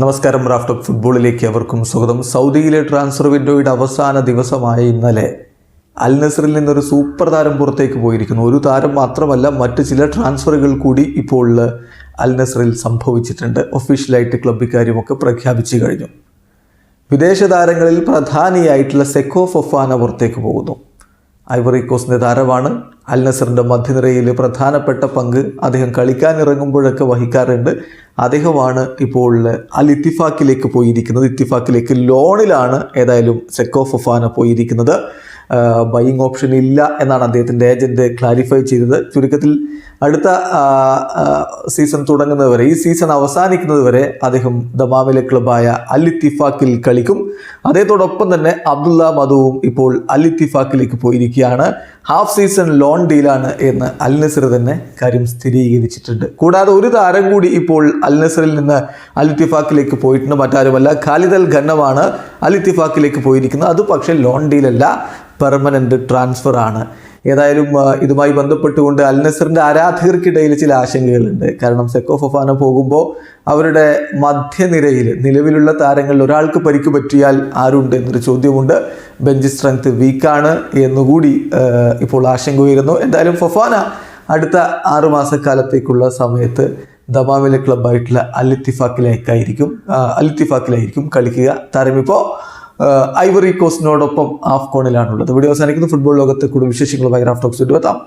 നമസ്കാരം. Raf talk ഫുട്ബോളിലേക്ക് അവർക്കും സ്വാഗതം. സൗദിയിലെ ട്രാൻസ്ഫർ വിൻഡോയുടെ അവസാന ദിവസമായ ഇന്നലെ അൽ നസറിൽ നിന്നൊരു സൂപ്പർ താരം പുറത്തേക്ക് പോയിരിക്കുന്നു. ഒരു താരം മാത്രമല്ല, മറ്റ് ചില ട്രാൻസ്ഫറുകൾ കൂടി ഇപ്പോൾ അൽ നസറിൽ സംഭവിച്ചിട്ടുണ്ട്. ഒഫീഷ്യലായിട്ട് ക്ലബ് ഇക്കാര്യമൊക്കെ പ്രഖ്യാപിച്ചു കഴിഞ്ഞു. വിദേശ താരങ്ങളിൽ പ്രധാനിയായിട്ടുള്ള സെക്കോ ഫൊഫാന പുറത്തേക്ക് പോകുന്നു. ഐവറി കോസ്റ്റിൻ്റെ താരമാണ്. അൽ നസറിൻ്റെ മധ്യനിരയിൽ പ്രധാനപ്പെട്ട പങ്ക് അദ്ദേഹം കളിക്കാനിറങ്ങുമ്പോഴൊക്കെ വഹിക്കാറുണ്ട്. അദ്ദേഹമാണ് ഇപ്പോൾ അൽ ഇത്തിഫാക്കിലേക്ക് പോയിരിക്കുന്നത്. ഇത്തിഫാക്കിലേക്ക് ലോണിലാണ് ഏതായാലും സെക്കോ ഫൊഫാന പോയിരിക്കുന്നത്. ബൈയിങ് ഓപ്ഷൻ ഇല്ല എന്നാണ് അദ്ദേഹത്തിൻ്റെ ഏജൻറ്റ് ക്ലാരിഫൈ ചെയ്തത്. ചുരുക്കത്തിൽ അടുത്ത സീസൺ തുടങ്ങുന്നതുവരെ, ഈ സീസൺ അവസാനിക്കുന്നത് വരെ അദ്ദേഹം ദമാമിലെ ക്ലബായ അൽ ഇത്തിഫാക്കിൽ കളിക്കും. അതേതോടൊപ്പം തന്നെ അബ്ദുള്ള മദുവും ഇപ്പോൾ അൽ ഇത്തിഫാക്കിലേക്ക് പോയിരിക്കുകയാണ്. ഹാഫ് സീസൺ ലോൺ ഡീലാണ് എന്ന് അൽ നസർ തന്നെ കാര്യം സ്ഥിരീകരിച്ചിട്ടുണ്ട്. കൂടാതെ ഒരു താരം കൂടി ഇപ്പോൾ അൽ നസറിൽ നിന്ന് അൽ ഇത്തിഫാക്കിലേക്ക് പോയിട്ടുണ്ട്. മറ്റാരുമല്ല, ഖാലിദ് അൽ ഖന്നമാണ് അൽ ഇത്തിഫാക്കിലേക്ക് പോയിരിക്കുന്നത്. അത് പക്ഷേ ലോൺ ഡീലല്ല, പെർമനൻ്റ് ട്രാൻസ്ഫർ ആണ്. ഏതായാലും ഇതുമായി ബന്ധപ്പെട്ടുകൊണ്ട് അൽ നസറിൻ്റെ ആരാധകർക്കിടയിൽ ചില ആശങ്കകളുണ്ട്. കാരണം സെക്കോ ഫൊഫാന പോകുമ്പോൾ അവരുടെ മധ്യനിരയിൽ നിലവിലുള്ള താരങ്ങളിൽ ഒരാൾക്ക് പരിക്ക് പറ്റിയാൽ ആരുണ്ട് എന്നൊരു ചോദ്യമുണ്ട്. ബെഞ്ച് സ്ട്രെങ്ത് വീക്കാണ് എന്നുകൂടി ഇപ്പോൾ ആശങ്ക ഉയരുന്നു. എന്തായാലും ഫൊഫാന അടുത്ത 6 മാസക്കാലത്തേക്കുള്ള സമയത്ത് ദമാമിലെ ക്ലബ്ബായിട്ടുള്ള അൽ ഇത്തിഫാക്കിലായിരിക്കും കളിക്കുക. താരമിപ്പോൾ ഐവറി കോസ്റ്റിനോടൊപ്പം ആഫ്കോണിലാണുള്ളത്. വീഡിയോ അവസാനിക്കുന്ന ഫുട്ബോൾ ലോകത്തെ കൂടുതൽ വിശേഷങ്ങളുമായി റാഫ് ടോക്സ് എത്താം.